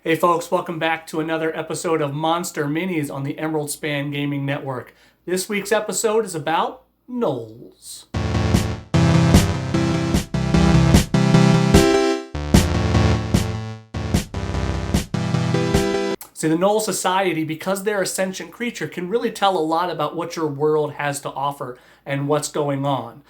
Hey folks, welcome back to another episode of Monster Minis on the Emerald Span Gaming Network. This week's episode is about knolls. See, the Gnoll Society, because they're a sentient creature, can really tell a lot about what your world has to offer and what's going on.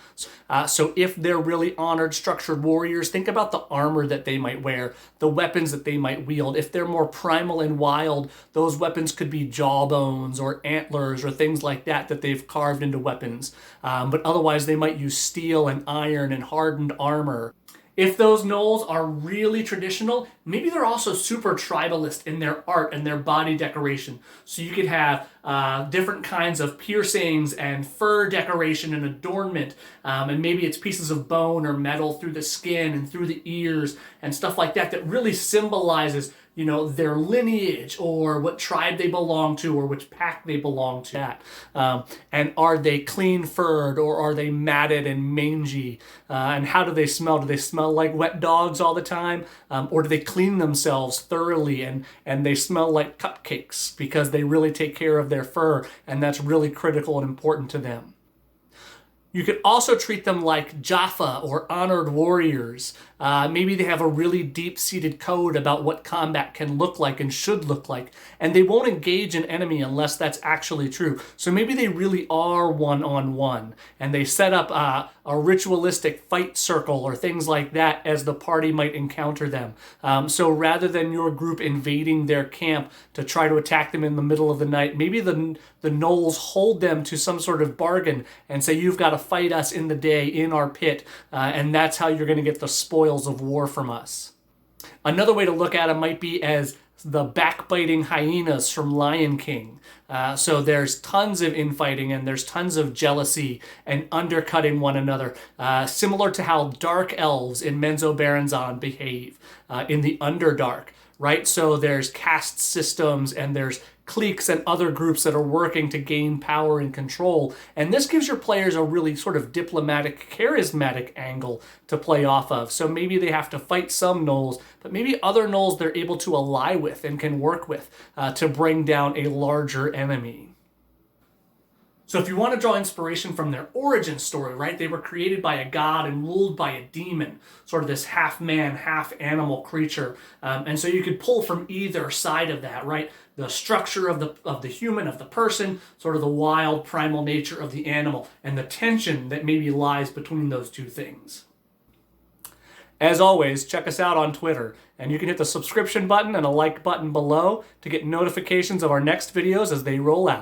So if they're really honored, structured warriors, think about the armor that they might wear, the weapons that they might wield. If they're more primal and wild, those weapons could be jawbones or antlers or things like that that they've carved into weapons. But otherwise, they might use steel and iron and hardened armor. If those knolls are really traditional, maybe they're also super tribalist in their art and their body decoration. So you could have different kinds of piercings and fur decoration and adornment, and maybe it's pieces of bone or metal through the skin and through the ears and stuff like that that really symbolizes, you know, their lineage or what tribe they belong to or which pack they belong to. And are they clean furred or are they matted and mangy? And how do they smell? Do they smell like wet dogs all the time? Or do they clean themselves thoroughly and they smell like cupcakes because they really take care of their fur and that's really critical and important to them? You could also treat them like Jaffa or honored warriors. Maybe they have a really deep-seated code about what combat can look like and should look like, and they won't engage an enemy unless that's actually true. So maybe they really are one-on-one, and they set up a ritualistic fight circle or things like that as the party might encounter them. So rather than your group invading their camp to try to attack them in the middle of the night, maybe the knolls hold them to some sort of bargain and say, you've got to fight us in the day in our pit, and that's how you're going to get the spoils of war from us. Another way to look at them might be as the backbiting hyenas from Lion King. So there's tons of infighting and there's tons of jealousy and undercutting one another, similar to how dark elves in Menzoberranzan behave in the Underdark, right? So there's caste systems and there's cliques and other groups that are working to gain power and control. And this gives your players a really sort of diplomatic, charismatic angle to play off of. So maybe they have to fight some knolls, but maybe other knolls they're able to ally with and can work with to bring down a larger enemy. So if you want to draw inspiration from their origin story, right? They were created by a god and ruled by a demon, sort of this half-man, half-animal creature. And so you could pull from either side of that, right? The structure of the human, of the person, sort of the wild, primal nature of the animal, and the tension that maybe lies between those two things. As always, check us out on Twitter, and you can hit the subscription button and a like button below to get notifications of our next videos as they roll out.